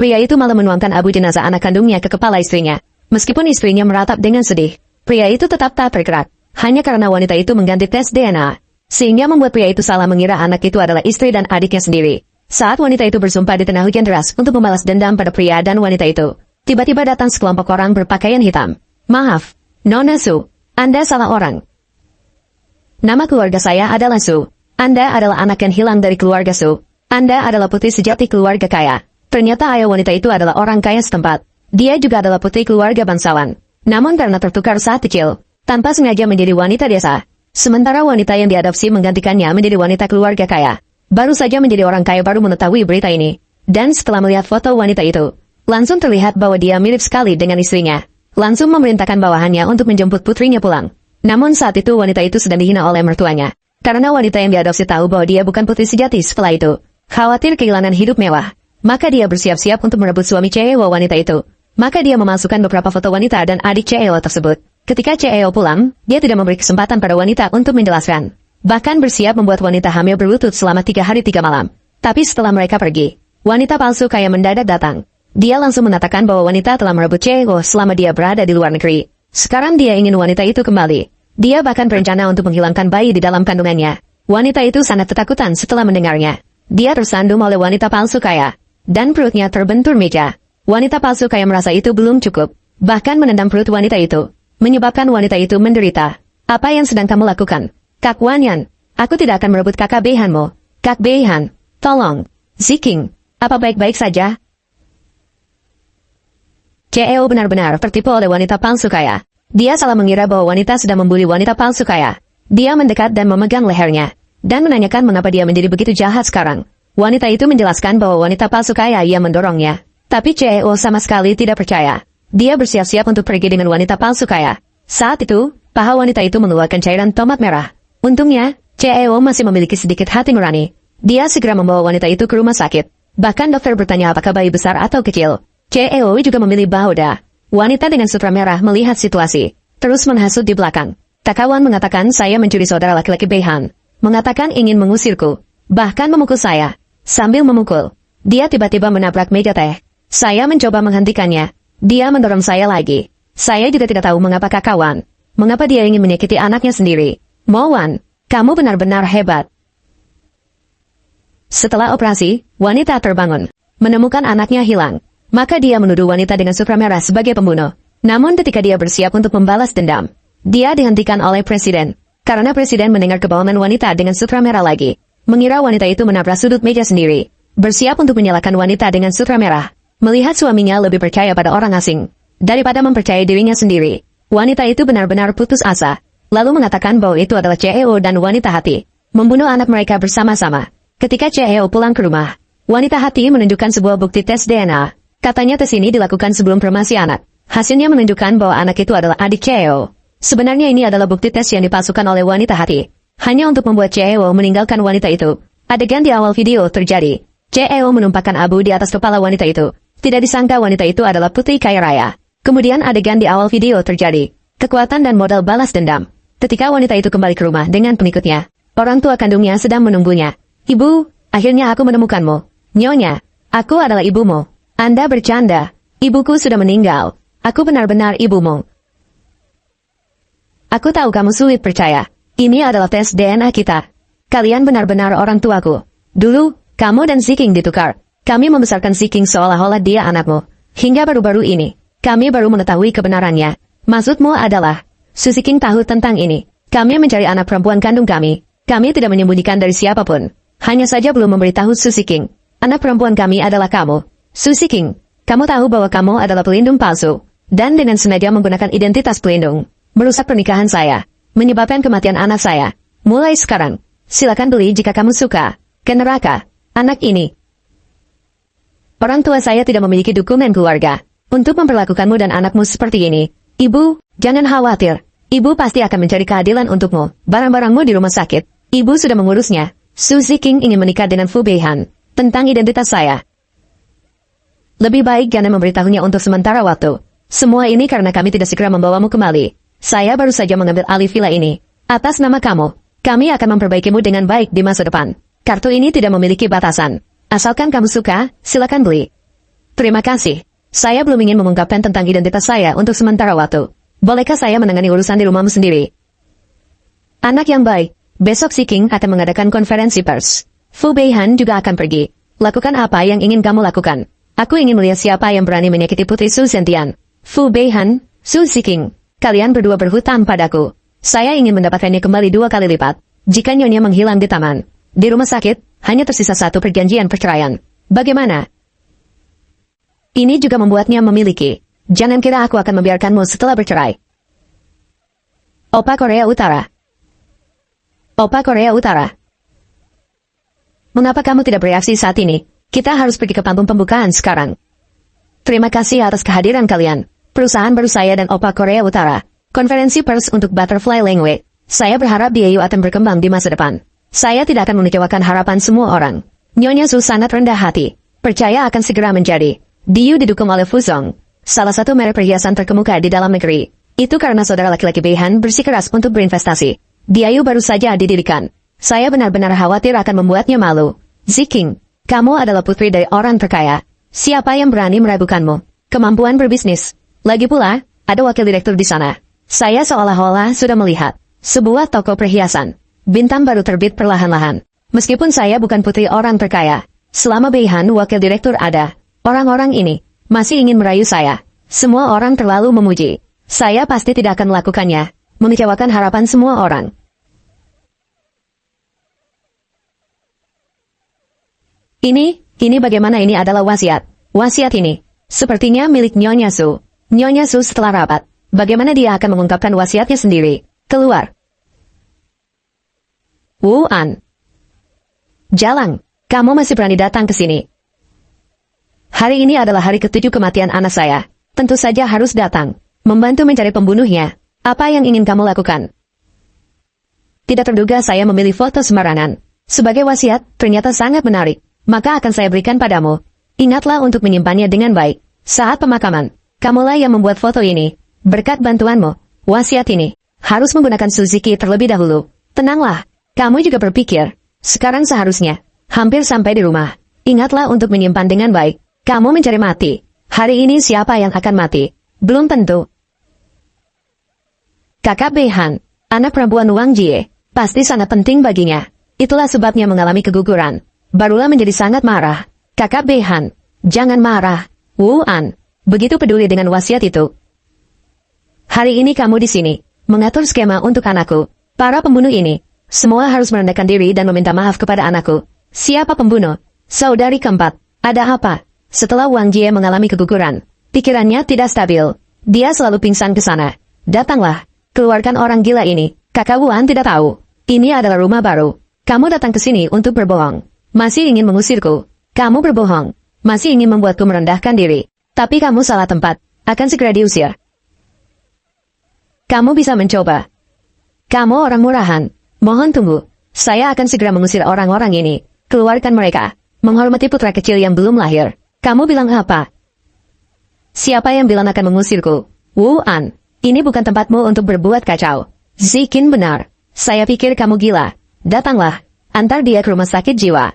Pria itu malah menuangkan abu jenazah anak kandungnya ke kepala istrinya. Meskipun istrinya meratap dengan sedih, pria itu tetap tak bergerak. Hanya karena wanita itu mengganti tes DNA. Sehingga membuat pria itu salah mengira anak itu adalah istri dan adiknya sendiri. Saat wanita itu bersumpah di tengah hujan deras untuk membalas dendam pada pria dan wanita itu, tiba-tiba datang sekelompok orang berpakaian hitam. Maaf, Nona Su, Anda salah orang. Nama keluarga saya adalah Su. Anda adalah anak yang hilang dari keluarga Su. Anda adalah putri sejati keluarga kaya. Ternyata ayah wanita itu adalah orang kaya setempat. Dia juga adalah putri keluarga bangsawan. Namun karena tertukar saat kecil, tanpa sengaja menjadi wanita desa. Sementara wanita yang diadopsi menggantikannya menjadi wanita keluarga kaya. Baru saja menjadi orang kaya baru mengetahui berita ini. Dan setelah melihat foto wanita itu, langsung terlihat bahwa dia mirip sekali dengan istrinya. Langsung memerintahkan bawahannya untuk menjemput putrinya pulang. Namun saat itu wanita itu sedang dihina oleh mertuanya. Karena wanita yang diadopsi tahu bahwa dia bukan putri sejati setelah itu. Khawatir kehilangan hidup mewah. Maka dia bersiap-siap untuk merebut suami CEO wanita itu. Maka dia memasukkan beberapa foto wanita dan adik CEO tersebut. Ketika CEO pulang, dia tidak memberi kesempatan pada wanita untuk menjelaskan. Bahkan bersiap membuat wanita hamil berlutut selama 3 hari 3 malam. Tapi setelah mereka pergi, wanita palsu kaya mendadak datang. Dia langsung mengatakan bahwa wanita telah merebut CEO selama dia berada di luar negeri. Sekarang dia ingin wanita itu kembali. Dia bahkan berencana untuk menghilangkan bayi di dalam kandungannya. Wanita itu sangat ketakutan setelah mendengarnya. Dia tersandung oleh wanita palsu kaya. Dan perutnya terbentur meja. Wanita palsu kaya merasa itu belum cukup. Bahkan menendang perut wanita itu. Menyebabkan wanita itu menderita. Apa yang sedang kamu lakukan? Kak Wanyan, aku tidak akan merebut kakak Beihanmu. Kak Beihan, tolong. Ziking, apa baik-baik saja? CEO benar-benar tertipu oleh wanita palsu kaya. Dia salah mengira bahwa wanita sedang membuli wanita palsu kaya. Dia mendekat dan memegang lehernya. Dan menanyakan mengapa dia menjadi begitu jahat sekarang. Wanita itu menjelaskan bahwa wanita palsu kaya ia mendorongnya. Tapi CEO sama sekali tidak percaya. Dia bersiap-siap untuk pergi dengan wanita palsu kaya. Saat itu, paha wanita itu mengeluarkan cairan tomat merah. Untungnya, CEO masih memiliki sedikit hati nurani. Dia segera membawa wanita itu ke rumah sakit. Bahkan dokter bertanya apakah bayi besar atau kecil. CEO juga memilih Bahoda. Wanita dengan sutra merah melihat situasi. Terus menghasut di belakang. Takawan mengatakan saya mencuri saudara laki-laki Beihan. Mengatakan ingin mengusirku. Bahkan memukul saya. Sambil memukul, dia tiba-tiba menabrak meja teh. Saya mencoba menghentikannya. Dia mendorong saya lagi. Saya juga tidak tahu mengapa Kakawan. Mengapa dia ingin menyakiti anaknya sendiri. Mowan, kamu benar-benar hebat. Setelah operasi, wanita terbangun. Menemukan anaknya hilang. Maka dia menuduh wanita dengan sutra merah sebagai pembunuh. Namun ketika dia bersiap untuk membalas dendam, dia dihentikan oleh presiden. Karena presiden mendengar kebohongan wanita dengan sutra merah lagi. Mengira wanita itu menabrak sudut meja sendiri. Bersiap untuk menyalahkan wanita dengan sutra merah. Melihat suaminya lebih percaya pada orang asing daripada mempercayai dirinya sendiri. Wanita itu benar-benar putus asa. Lalu mengatakan bahwa itu adalah CEO dan wanita hati. Membunuh anak mereka bersama-sama. Ketika CEO pulang ke rumah, wanita hati menunjukkan sebuah bukti tes DNA. Katanya tes ini dilakukan sebelum premasi anak. Hasilnya menunjukkan bahwa anak itu adalah adik CEO. Sebenarnya ini adalah bukti tes yang dipalsukan oleh wanita hati. Hanya untuk membuat CEO meninggalkan wanita itu. Adegan di awal video terjadi. CEO menumpahkan abu di atas kepala wanita itu. Tidak disangka wanita itu adalah putri kaya raya. Kemudian adegan di awal video terjadi. Kekuatan dan modal balas dendam. Ketika wanita itu kembali ke rumah dengan pengikutnya, orang tua kandungnya sedang menunggunya. Ibu, akhirnya aku menemukanmu. Nyonya, aku adalah ibumu. Anda bercanda. Ibuku sudah meninggal. Aku benar-benar ibumu. Aku tahu kamu sulit percaya. Ini adalah tes DNA kita. Kalian benar-benar orang tuaku. Dulu, kamu dan Ziking ditukar. Kami membesarkan Ziking seolah-olah dia anakmu. Hingga baru-baru ini, kami baru mengetahui kebenarannya. Maksudmu adalah, Ziking tahu tentang ini. Kami mencari anak perempuan kandung kami. Kami tidak menyembunyikan dari siapapun. Hanya saja belum memberitahu Ziking. Anak perempuan kami adalah kamu. Ziking, kamu tahu bahwa kamu adalah pelindung palsu. Dan dengan sengaja menggunakan identitas pelindung, merusak pernikahan saya. Menyebabkan kematian anak saya. Mulai sekarang, silakan beli jika kamu suka. Ke neraka, anak ini. Orang tua saya tidak memiliki dokumen keluarga untuk memperlakukanmu dan anakmu seperti ini. Ibu, jangan khawatir. Ibu pasti akan mencari keadilan untukmu. Barang-barangmu di rumah sakit. Ibu sudah mengurusnya. Ziking ingin menikah dengan Fu Beihan. Tentang identitas saya. Lebih baik jangan memberitahunya untuk sementara waktu. Semua ini karena kami tidak segera membawamu kembali. Saya baru saja mengambil alih villa ini. Atas nama kamu, kami akan memperbaikimu dengan baik di masa depan. Kartu ini tidak memiliki batasan. Asalkan kamu suka, silakan beli. Terima kasih. Saya belum ingin mengungkapkan tentang identitas saya untuk sementara waktu. Bolehkah saya menangani urusan di rumahmu sendiri? Anak yang baik, besok si King akan mengadakan konferensi pers. Fu Beihan juga akan pergi. Lakukan apa yang ingin kamu lakukan. Aku ingin melihat siapa yang berani menyakiti Putri Su Zentian. Fu Beihan, Su Ziking, kalian berdua berhutang padaku. Saya ingin mendapatkannya kembali 2 kali lipat. Jika Nyonya menghilang di taman, di rumah sakit, hanya tersisa 1 perjanjian perceraian. Bagaimana? Ini juga membuatnya memiliki. Jangan kira aku akan membiarkanmu setelah bercerai. Opa Korea Utara. Opa Korea Utara. Mengapa kamu tidak bereaksi saat ini? Kita harus pergi ke panggung pembukaan sekarang. Terima kasih atas kehadiran kalian. Perusahaan baru saya dan Opa Korea Utara. Konferensi pers untuk Butterfly Language. Saya berharap DAU akan berkembang di masa depan. Saya tidak akan mengecewakan harapan semua orang. Nyonya Su sangat rendah hati. Percaya akan segera menjadi. Diu didukung oleh Fuzong, salah satu merek perhiasan terkemuka di dalam negeri. Itu karena saudara laki-laki Beihan bersikeras untuk berinvestasi. Diu baru saja didirikan. Saya benar-benar khawatir akan membuatnya malu. Ziking, kamu adalah putri dari orang terkaya. Siapa yang berani meragukanmu? Kemampuan berbisnis. Lagi pula, ada wakil direktur di sana. Saya seolah-olah sudah melihat sebuah toko perhiasan. Bintang baru terbit perlahan-lahan. Meskipun saya bukan putri orang terkaya, selama Beihan wakil direktur ada, orang-orang ini masih ingin merayu saya. Semua orang terlalu memuji. Saya pasti tidak akan melakukannya, mengecewakan harapan semua orang. Ini bagaimana ini adalah wasiat. Wasiat ini, sepertinya milik Nyonya Su. Nyonya Su setelah rapat. Bagaimana dia akan mengungkapkan wasiatnya sendiri? Keluar. Wu An. Jalang, kamu masih berani datang ke sini. Hari ini adalah hari ke-7 kematian anak saya. Tentu saja harus datang. Membantu mencari pembunuhnya. Apa yang ingin kamu lakukan? Tidak terduga saya memilih foto sembarangan. Sebagai wasiat, ternyata sangat menarik. Maka akan saya berikan padamu. Ingatlah untuk menyimpannya dengan baik. Saat pemakaman, kamulah yang membuat foto ini. Berkat bantuanmu, wasiat ini harus menggunakan Suzuki terlebih dahulu. Tenanglah, kamu juga berpikir. Sekarang seharusnya, hampir sampai di rumah. Ingatlah untuk menyimpan dengan baik. Kamu mencari mati. Hari ini siapa yang akan mati? Belum tentu. Kakak Beihan, anak perempuan Wang Jie, pasti sangat penting baginya. Itulah sebabnya mengalami keguguran. Barulah menjadi sangat marah. Kakak Beihan, jangan marah. Wu An, begitu peduli dengan wasiat itu. Hari ini kamu di sini, mengatur skema untuk anakku. Para pembunuh ini, semua harus merendahkan diri dan meminta maaf kepada anakku. Siapa pembunuh? Saudari keempat. Ada apa? Setelah Wang Jie mengalami keguguran, pikirannya tidak stabil. Dia selalu pingsan ke sana. Datanglah, keluarkan orang gila ini. Kakak Wuan tidak tahu. Ini adalah rumah baru. Kamu datang ke sini untuk berbohong. Masih ingin mengusirku. Kamu berbohong. Masih ingin membuatku merendahkan diri. Tapi kamu salah tempat. Akan segera diusir. Kamu bisa mencoba. Kamu orang murahan. Mohon tunggu. Saya akan segera mengusir orang-orang ini. Keluarkan mereka. Menghormati putra kecil yang belum lahir. Kamu bilang apa? Siapa yang bilang akan mengusirku? Wu An. Ini bukan tempatmu untuk berbuat kacau. Zikin benar. Saya pikir kamu gila. Datanglah. Antar dia ke rumah sakit jiwa.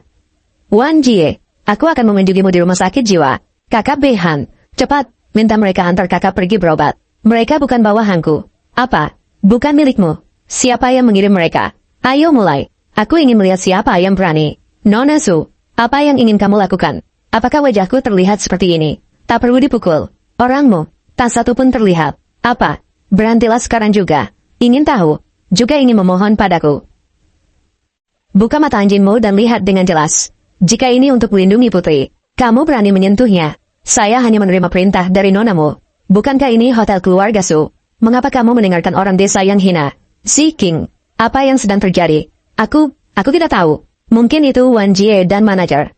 Wan Jie. Aku akan mengunjungimu di rumah sakit jiwa. Kakak Beihan. Cepat. Minta mereka antar kakak pergi berobat. Mereka bukan bawahanku. Apa? Bukan milikmu. Siapa yang mengirim mereka? Ayo mulai. Aku ingin melihat siapa yang berani. Nona Su, apa yang ingin kamu lakukan? Apakah wajahku terlihat seperti ini? Tak perlu dipukul. Orangmu, tak satu pun terlihat. Apa? Berhentilah sekarang juga. Ingin tahu? Juga ingin memohon padaku. Buka mata anjingmu dan lihat dengan jelas. Jika ini untuk melindungi putri, kamu berani menyentuhnya. Saya hanya menerima perintah dari nonamu. Bukankah ini hotel keluarga Su? Mengapa kamu mendengarkan orang desa yang hina? Ziking, apa yang sedang terjadi? Aku tidak tahu. Mungkin itu Wan Jie dan manajer.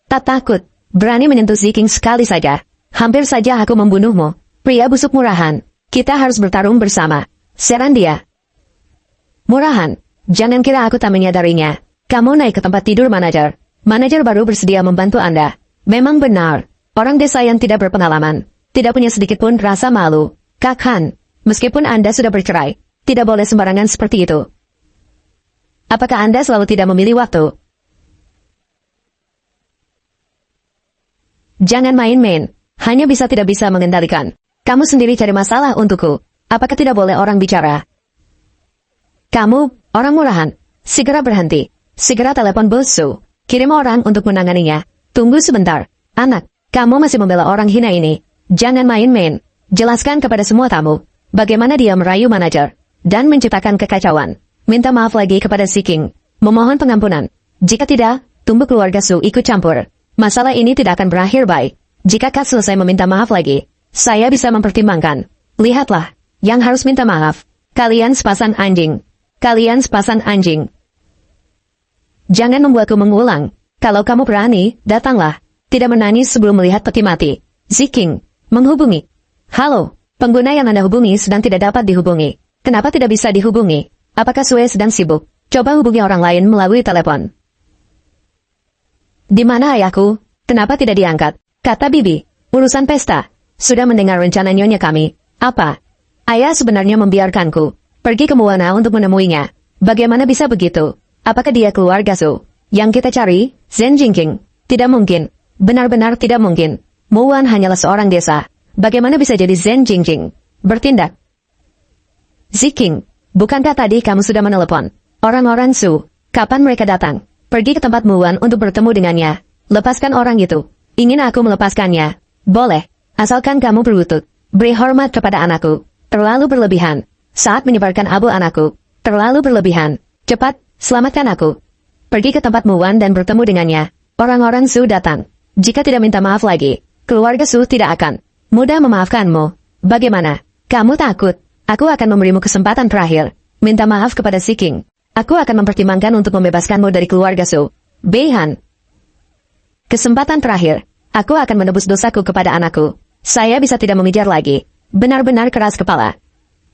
Tak takut, berani menyentuh Ziking sekali saja. Hampir saja aku membunuhmu. Pria busuk murahan. Kita harus bertarung bersama. Serang dia. Murahan, jangan kira aku tak menyadarinya. Kamu naik ke tempat tidur manajer. Manajer baru bersedia membantu Anda. Memang benar, orang desa yang tidak berpengalaman. Tidak punya sedikit pun rasa malu. Kak Han, meskipun Anda sudah bercerai, tidak boleh sembarangan seperti itu. Apakah Anda selalu tidak memilih waktu? Jangan main-main. Hanya tidak bisa mengendalikan. Kamu sendiri cari masalah untukku. Apakah tidak boleh orang bicara? Kamu, orang murahan. Segera berhenti. Segera telepon bos Su. Kirim orang untuk menanganinya. Tunggu sebentar. Anak, kamu masih membela orang hina ini. Jangan main-main. Jelaskan kepada semua tamu. Bagaimana dia merayu manajer. Dan menciptakan kekacauan. Minta maaf lagi kepada si King. Memohon pengampunan. Jika tidak, tunggu keluarga Su ikut campur. Masalah ini tidak akan berakhir baik. Jika Kak selesai meminta maaf lagi, saya bisa mempertimbangkan. Lihatlah, yang harus minta maaf. Kalian sepasang anjing. Kalian sepasang anjing. Jangan membuatku mengulang. Kalau kamu berani, datanglah. Tidak menangis sebelum melihat peti mati. Ziking, menghubungi. Halo, pengguna yang Anda hubungi sedang tidak dapat dihubungi. Kenapa tidak bisa dihubungi? Apakah Sue sedang sibuk? Coba hubungi orang lain melalui telepon. Di mana ayahku? Kenapa tidak diangkat? Kata Bibi, urusan pesta. Sudah mendengar rencana nyonya kami. Apa? Ayah sebenarnya membiarkanku pergi ke Moana untuk menemuinya. Bagaimana bisa begitu? Apakah dia keluarga Su? Yang kita cari, Zen Jingking. Tidak mungkin. Benar-benar tidak mungkin. Muan hanyalah seorang desa. Bagaimana bisa jadi Zen Jingking? Bertindak. Ziking, bukankah tadi kamu sudah menelepon orang-orang Su? Kapan mereka datang? Pergi ke tempat Muan untuk bertemu dengannya. Lepaskan orang itu. Ingin aku melepaskannya? Boleh. Asalkan kamu berlutut. Beri hormat kepada anakku. Terlalu berlebihan. Saat menyebarkan abu anakku. Terlalu berlebihan. Cepat, selamatkan aku. Pergi ke tempat Muan dan bertemu dengannya. Orang-orang Su datang. Jika tidak minta maaf lagi, keluarga Su tidak akan mudah memaafkanmu. Bagaimana? Kamu takut? Aku akan memberimu kesempatan terakhir. Minta maaf kepada si King. Aku akan mempertimbangkan untuk membebaskanmu dari keluarga Su. Beihan. Kesempatan terakhir. Aku akan menebus dosaku kepada anakku. Saya bisa tidak mengejar lagi. Benar-benar keras kepala.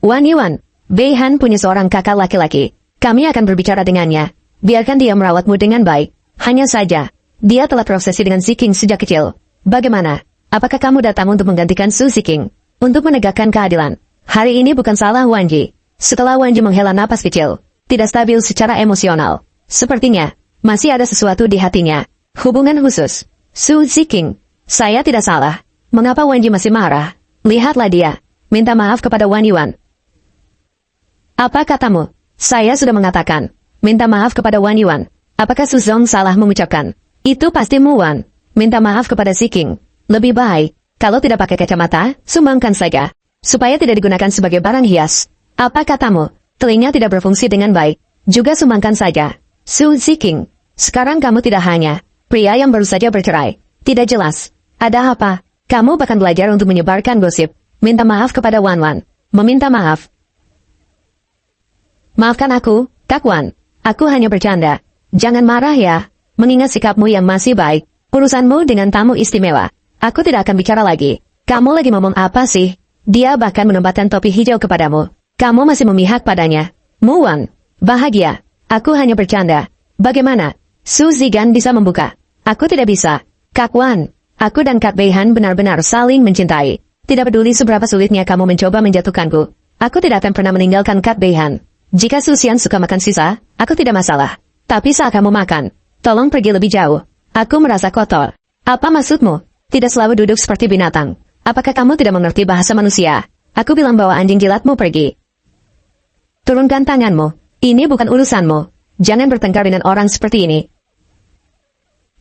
Wan Yuan, Beihan punya seorang kakak laki-laki. Kami akan berbicara dengannya. Biarkan dia merawatmu dengan baik. Hanya saja, dia telah terobsesi dengan si King sejak kecil. Bagaimana? Apakah kamu datang untuk menggantikan Su Ziking? Untuk menegakkan keadilan? Hari ini bukan salah Wanji. Setelah Wanji menghela napas kecil, tidak stabil secara emosional. Sepertinya, masih ada sesuatu di hatinya. Hubungan khusus. Su Ziking. Saya tidak salah. Mengapa Wanji masih marah? Lihatlah dia. Minta maaf kepada Wan Yuan. Apa katamu? Saya sudah mengatakan. Minta maaf kepada Wan Yuan. Apakah Su Zong salah mengucapkan? Itu pasti Muan. Minta maaf kepada si King. Lebih baik, kalau tidak pakai kacamata, sumbangkan saja. Supaya tidak digunakan sebagai barang hias. Apa katamu? Telinga tidak berfungsi dengan baik. Juga sumbangkan saja. Su Ziking. Sekarang kamu tidak hanya pria yang baru saja bercerai. Tidak jelas. Ada apa? Kamu bahkan belajar untuk menyebarkan gosip. Minta maaf kepada Wan Wan. Meminta maaf. Maafkan aku, Kak Wan. Aku hanya bercanda. Jangan marah ya. Mengingat sikapmu yang masih baik. Urusanmu dengan tamu istimewa. Aku tidak akan bicara lagi. Kamu lagi ngomong apa sih? Dia bahkan menempatkan topi hijau kepadamu. Kamu masih memihak padanya. Muan. Bahagia. Aku hanya bercanda. Bagaimana? Su Zigan bisa membuka. Aku tidak bisa. Kak Wan. Aku dan Kak Beihan benar-benar saling mencintai. Tidak peduli seberapa sulitnya kamu mencoba menjatuhkanku. Aku tidak akan pernah meninggalkan Kak Beihan. Jika Susian suka makan sisa, aku tidak masalah. Tapi saat kamu makan, tolong pergi lebih jauh. Aku merasa kotor. Apa maksudmu? Tidak selalu duduk seperti binatang. Apakah kamu tidak mengerti bahasa manusia? Aku bilang bahwa anjing jilatmu pergi. Turunkan tanganmu. Ini bukan urusanmu. Jangan bertengkar dengan orang seperti ini.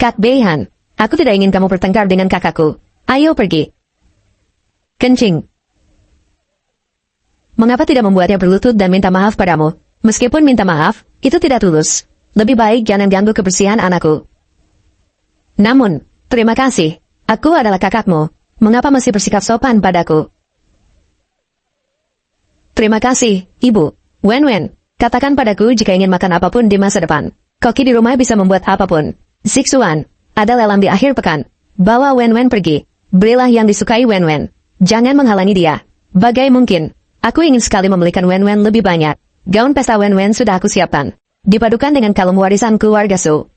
Kak Beihan, aku tidak ingin kamu bertengkar dengan kakakku. Ayo pergi. Kencing. Mengapa tidak membuatnya berlutut dan minta maaf padamu? Meskipun minta maaf, itu tidak tulus. Lebih baik jangan ganggu kebersihan anakku. Namun, terima kasih. Aku adalah kakakmu. Mengapa masih bersikap sopan padaku? Terima kasih, Ibu. Wen-Wen, katakan padaku jika ingin makan apapun di masa depan. Koki di rumah bisa membuat apapun. Zixuan, ada lelang di akhir pekan. Bawa Wen-Wen pergi. Berilah yang disukai Wen-Wen. Jangan menghalangi dia. Bagai mungkin. Aku ingin sekali membelikan Wen-Wen lebih banyak. Gaun pesta Wen-Wen sudah aku siapkan. Dipadukan dengan kalung warisan keluarga Su.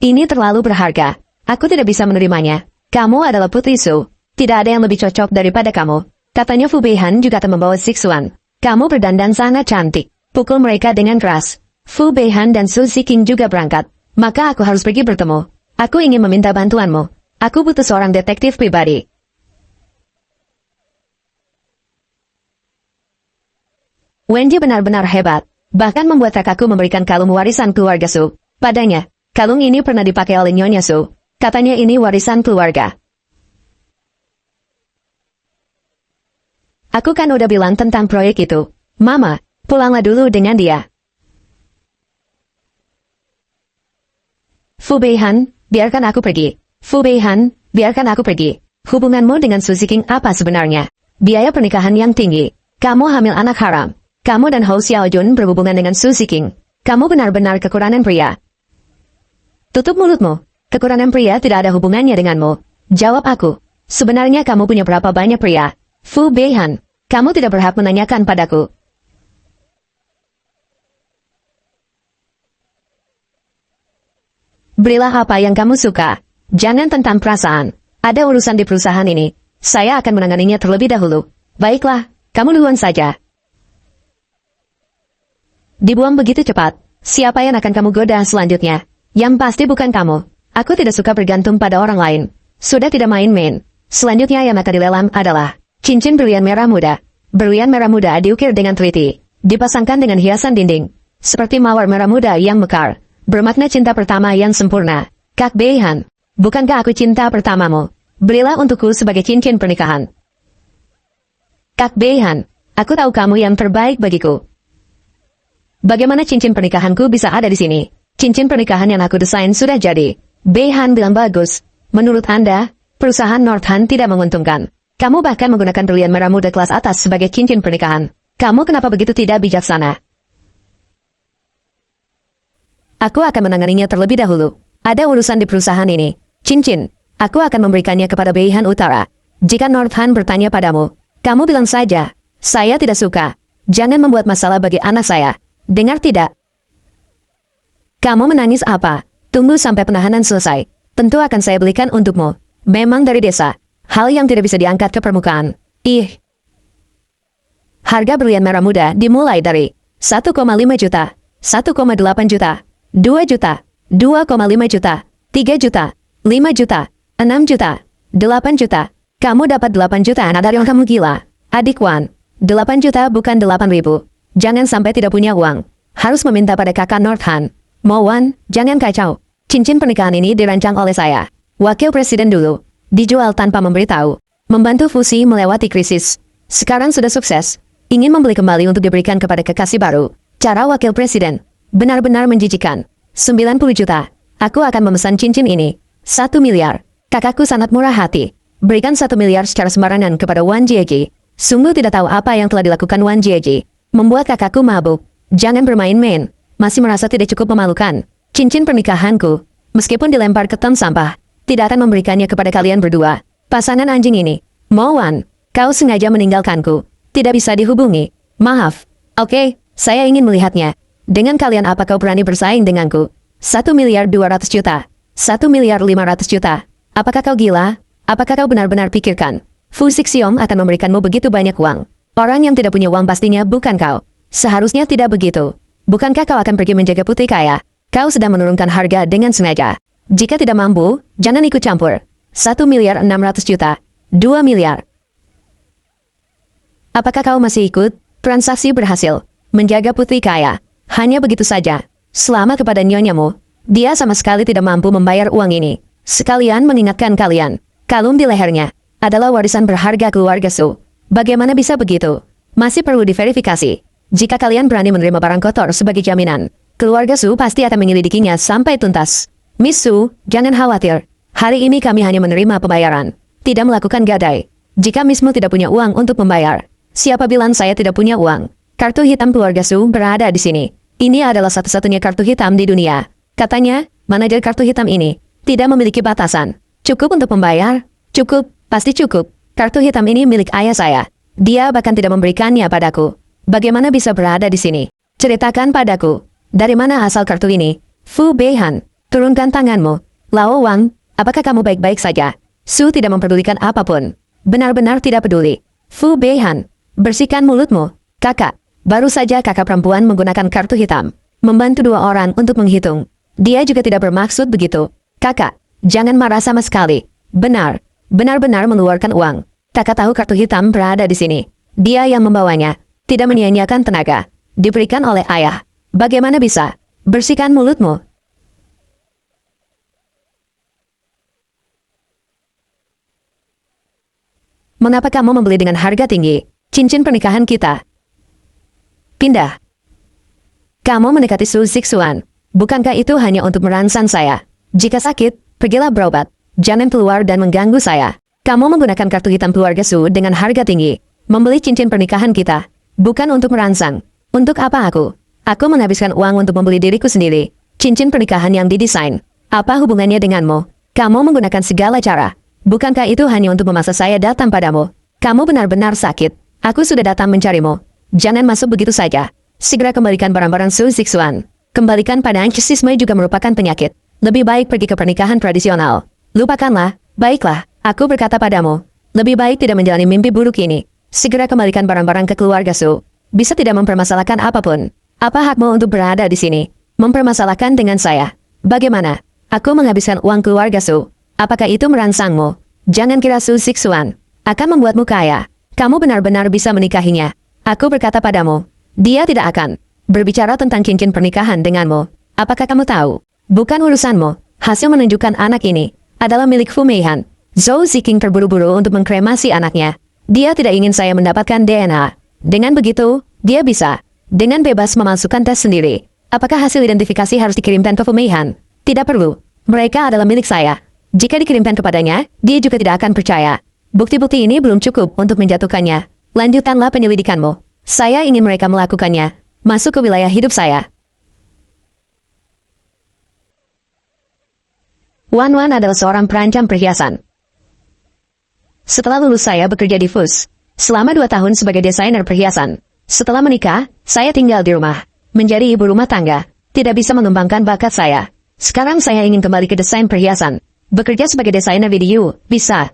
Ini terlalu berharga. Aku tidak bisa menerimanya. Kamu adalah putri Su. Tidak ada yang lebih cocok daripada kamu. Katanya Fu Beihan juga akan membawa Zixuan. Kamu berdandan sangat cantik. Pukul mereka dengan keras. Fu Beihan dan Su Ziking juga berangkat. Maka aku harus pergi bertemu Aku ingin meminta bantuanmu. Aku butuh seorang detektif pribadi. Wendy benar-benar hebat, bahkan membuat kakakku memberikan kalung warisan keluarga Su padanya. Kalung ini pernah dipakai oleh Nyonya Su. Katanya ini warisan keluarga. Aku kan udah bilang tentang proyek itu. Mama, pulanglah dulu dengan dia. Fu Beihan, biarkan aku pergi. Fu Beihan, biarkan aku pergi. Hubunganmu dengan Su Ziking apa sebenarnya? Biaya pernikahan yang tinggi. Kamu hamil anak haram. Kamu dan Hou Xiaojun berhubungan dengan Su Ziking. Kamu benar-benar kekurangan pria. Tutup mulutmu. Kekurangan pria tidak ada hubungannya denganmu. Jawab aku. Sebenarnya kamu punya berapa banyak pria? Fu Beihan, kamu tidak berhak menanyakan padaku. Berilah apa yang kamu suka. Jangan tentang perasaan. Ada urusan di perusahaan ini. Saya akan menanganinya terlebih dahulu. Baiklah, kamu duluan saja. Dibuang begitu cepat. Siapa yang akan kamu goda selanjutnya? Yang pasti bukan kamu. Aku tidak suka bergantung pada orang lain. Sudah tidak main-main. Selanjutnya yang akan dilelang adalah cincin berlian merah muda. Berlian merah muda diukir dengan teliti. Dipasangkan dengan hiasan dinding. Seperti mawar merah muda yang mekar. Bermakna cinta pertama yang sempurna. Kak Beihan, bukankah aku cinta pertamamu? Berilah untukku sebagai cincin pernikahan. Kak Beihan, aku tahu kamu yang terbaik bagiku. Bagaimana cincin pernikahanku bisa ada di sini? Cincin pernikahan yang aku desain sudah jadi. Beihan bilang bagus. Menurut Anda, perusahaan Northan tidak menguntungkan. Kamu bahkan menggunakan berlian merah muda kelas atas sebagai cincin pernikahan. Kamu kenapa begitu tidak bijaksana? Aku akan menanganinya terlebih dahulu. Ada urusan di perusahaan ini. Cincin. Aku akan memberikannya kepada Beihan Utara. Jika Northan bertanya padamu, kamu bilang saja, saya tidak suka. Jangan membuat masalah bagi anak saya. Dengar tidak? Kamu menangis apa? Tunggu sampai penahanan selesai. Tentu akan saya belikan untukmu. Memang dari desa. Hal yang tidak bisa diangkat ke permukaan. Harga berlian merah muda dimulai dari 1,5 juta, 1,8 juta, 2 juta, 2,5 juta, 3 juta, 5 juta, 6 juta, 8 juta. Kamu dapat 8 juta dari orang kamu gila. Adik Wan, 8 juta bukan 8.000. Jangan sampai tidak punya uang. Harus meminta pada kakak Northan. Mo Wan, jangan kacau. Cincin pernikahan ini dirancang oleh saya. Wakil Presiden dulu. Dijual tanpa memberitahu. Membantu fusi melewati krisis. Sekarang sudah sukses. Ingin membeli kembali untuk diberikan kepada kekasih baru. Cara Wakil Presiden. Benar-benar menjijikan. 90 juta. Aku akan memesan cincin ini. 1 miliar. Kakakku sangat murah hati. Berikan 1 miliar secara sembarangan kepada Wan Jieji. Sungguh tidak tahu apa yang telah dilakukan Wan Jieji. Membuat kakakku mabuk. Jangan bermain-main. Masih merasa tidak cukup memalukan. Cincin pernikahanku. Meskipun dilempar ke tong sampah. Tidak akan memberikannya kepada kalian berdua. Pasangan anjing ini. Mo Wan, kau sengaja meninggalkanku. Tidak bisa dihubungi. Maaf. Oke, saya ingin melihatnya. Dengan kalian apa kau berani bersaing denganku? 1 miliar 200 juta. 1 miliar 500 juta. Apakah kau gila? Apakah kau benar-benar pikirkan? Fu Zixiong akan memberikanmu begitu banyak uang. Orang yang tidak punya uang pastinya bukan kau. Seharusnya tidak begitu. Bukankah kau akan pergi menjaga putri kaya? Kau sedang menurunkan harga dengan sengaja. Jika tidak mampu, jangan ikut campur. 1 miliar 600 juta. 2 miliar. Apakah kau masih ikut? Transaksi berhasil. Menjaga putri kaya. Hanya begitu saja. Selamat kepada nyonyamu. Dia sama sekali tidak mampu membayar uang ini. Sekalian mengingatkan kalian. Kalung di lehernya adalah warisan berharga keluarga Su. Bagaimana bisa begitu? Masih perlu diverifikasi. Jika kalian berani menerima barang kotor sebagai jaminan, keluarga Su pasti akan menyelidikinya sampai tuntas. Miss Su, jangan khawatir. Hari ini kami hanya menerima pembayaran. Tidak melakukan gadai. Jika Miss Mu tidak punya uang untuk membayar, siapa bilang saya tidak punya uang? Kartu hitam keluarga Su berada di sini. Ini adalah satu-satunya kartu hitam di dunia. Katanya, manajer kartu hitam ini tidak memiliki batasan. Cukup untuk membayar? Cukup, pasti cukup. Kartu hitam ini milik ayah saya. Dia bahkan tidak memberikannya padaku. Bagaimana bisa berada di sini? Ceritakan padaku. Dari mana asal kartu ini? Fu Beihan. Turunkan tanganmu. Lao Wang, apakah kamu baik-baik saja? Su tidak memperdulikan apapun. Benar-benar tidak peduli. Fu Beihan, bersihkan mulutmu. Kakak, baru saja kakak perempuan menggunakan kartu hitam. Membantu 2 orang untuk menghitung. Dia juga tidak bermaksud begitu. Kakak, Jangan marah sama sekali. Benar. Benar-benar mengeluarkan uang. Kakak tahu kartu hitam berada di sini. Dia yang membawanya. Tidak menyia-nyiakan tenaga. Diberikan oleh ayah. Bagaimana bisa? Bersihkan mulutmu. Mengapa kamu membeli dengan harga tinggi? Cincin pernikahan kita. Pindah. Kamu mendekati Su Zixuan. Bukankah itu hanya untuk merangsang saya? Jika sakit, pergilah berobat. Jangan keluar dan mengganggu saya. Kamu menggunakan kartu hitam keluarga Su dengan harga tinggi. Membeli cincin pernikahan kita. Bukan untuk merangsang. Untuk apa aku? Aku menghabiskan uang untuk membeli diriku sendiri. Cincin pernikahan yang didesain. Apa hubungannya denganmu? Kamu menggunakan segala cara. Bukankah itu hanya untuk memaksa saya datang padamu? Kamu benar-benar sakit. Aku sudah datang mencarimu. Jangan masuk begitu saja. Segera kembalikan barang-barang Su Zixuan. Kembalikan pada anxiousisme juga merupakan penyakit. Lebih baik pergi ke pernikahan tradisional. Lupakanlah. Baiklah, aku berkata padamu. Lebih baik tidak menjalani mimpi buruk ini. Segera kembalikan barang-barang ke keluarga Su. Bisa tidak mempermasalahkan apapun. Apa hakmu untuk berada di sini? Mempermasalahkan dengan saya. Bagaimana? Aku menghabiskan uang keluarga Su. Apakah itu merangsangmu? Jangan kira Su Zixuan akan membuatmu kaya. Kamu benar-benar bisa menikahinya. Aku berkata padamu, dia tidak akan berbicara tentang cincin pernikahan denganmu. Apakah kamu tahu? Bukan urusanmu. Hasil menunjukkan anak ini adalah milik Fu Meihan. Zhou Ziqing terburu-buru untuk mengkremasi anaknya. Dia tidak ingin saya mendapatkan DNA. Dengan begitu, dia bisa dengan bebas memasukkan tes sendiri. Apakah hasil identifikasi harus dikirimkan ke Fu Meihan? Tidak perlu. Mereka adalah milik saya. Jika dikirimkan kepadanya, dia juga tidak akan percaya. Bukti-bukti ini belum cukup untuk menjatuhkannya. Lanjutkanlah penyelidikanmu. Saya ingin mereka melakukannya. Masuk ke wilayah hidup saya. Wan Wan adalah seorang perancang perhiasan. Setelah lulus saya bekerja di FUS. Selama 2 tahun sebagai desainer perhiasan. Setelah menikah, saya tinggal di rumah. Menjadi ibu rumah tangga. Tidak bisa mengembangkan bakat saya. Sekarang saya ingin kembali ke desain perhiasan. Bekerja sebagai desainer video. Bisa.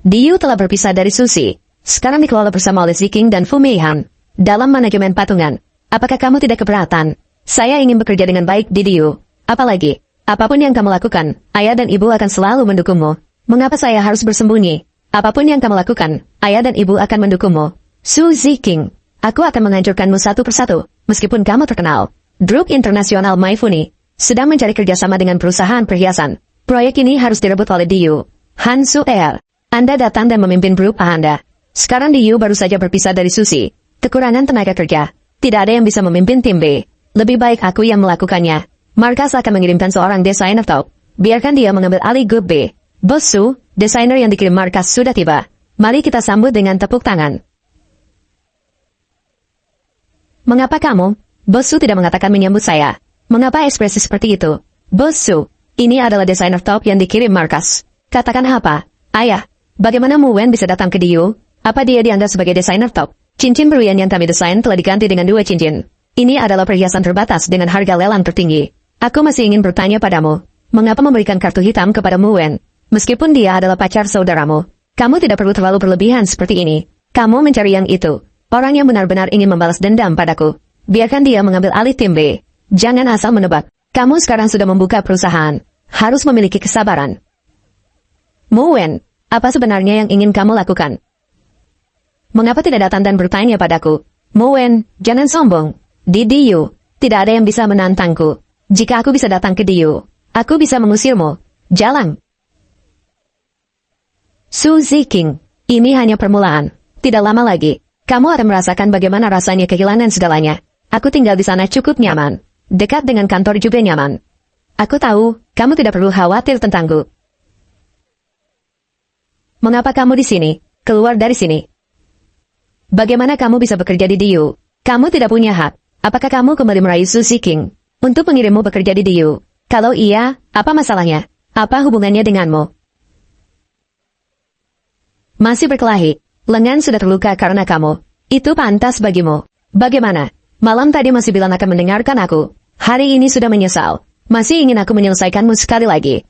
Diu telah berpisah dari Susi. Sekarang dikelola bersama oleh Ziqing dan Fu Meihan. Dalam manajemen patungan. Apakah kamu tidak keberatan? Saya ingin bekerja dengan baik di Diu. Apalagi, apapun yang kamu lakukan, ayah dan ibu akan selalu mendukungmu. Mengapa saya harus bersembunyi? Apapun yang kamu lakukan, ayah dan ibu akan mendukungmu. Su Ziqing, aku akan menghancurkanmu satu persatu, meskipun kamu terkenal. Grup internasional Maifuni sedang mencari kerjasama dengan perusahaan perhiasan. Proyek ini harus direbut oleh Diu. Han Su-er, Anda datang dan memimpin grup Anda. Sekarang Diu baru saja berpisah dari Susi. Kekurangan tenaga kerja. Tidak ada yang bisa memimpin tim B. Lebih baik aku yang melakukannya. Markas akan mengirimkan seorang desainer top. Biarkan dia mengambil alih grup B. Bos Su, desainer yang dikirim markas sudah tiba. Mari kita sambut dengan tepuk tangan. Mengapa kamu, Bos Su, tidak mengatakan menyambut saya? Mengapa ekspresi seperti itu? Bos Su, ini adalah desainer top yang dikirim markas. Katakan apa? Ayah, bagaimana Mu Wen bisa datang ke Diu? Apa dia dianggap sebagai desainer top? Cincin berlian yang kami desain telah diganti dengan 2 cincin. Ini adalah perhiasan terbatas dengan harga lelang tertinggi. Aku masih ingin bertanya padamu, mengapa memberikan kartu hitam kepada Mu Wen? Meskipun dia adalah pacar saudaramu, kamu tidak perlu terlalu berlebihan seperti ini. Kamu mencari yang itu. Orang yang benar-benar ingin membalas dendam padaku. Biarkan dia mengambil alih tim B. Jangan asal menebak. Kamu sekarang sudah membuka perusahaan. Harus memiliki kesabaran. Mu Wen, apa sebenarnya yang ingin kamu lakukan? Mengapa tidak datang dan bertanya padaku? Mu Wen, jangan sombong. Di Diu, tidak ada yang bisa menantangku. Jika aku bisa datang ke Diu, aku bisa mengusirmu. Jalan. Su Ziqing, ini hanya permulaan. Tidak lama lagi, kamu akan merasakan bagaimana rasanya kehilangan segalanya. Aku tinggal di sana cukup nyaman. Dekat dengan kantor juga nyaman. Aku tahu, kamu tidak perlu khawatir tentangku. Mengapa kamu di sini? Keluar dari sini. Bagaimana kamu bisa bekerja di Diu? Kamu tidak punya hak. Apakah kamu kembali merayu Su Ziqing untuk mengirimmu bekerja di Diu? Kalau iya, apa masalahnya? Apa hubungannya denganmu? Masih berkelahi. Lengan sudah terluka karena kamu. Itu pantas bagimu. Bagaimana? Malam tadi masih bilang akan mendengarkan aku. Hari ini sudah menyesal. Masih ingin aku menyelesaikanmu sekali lagi.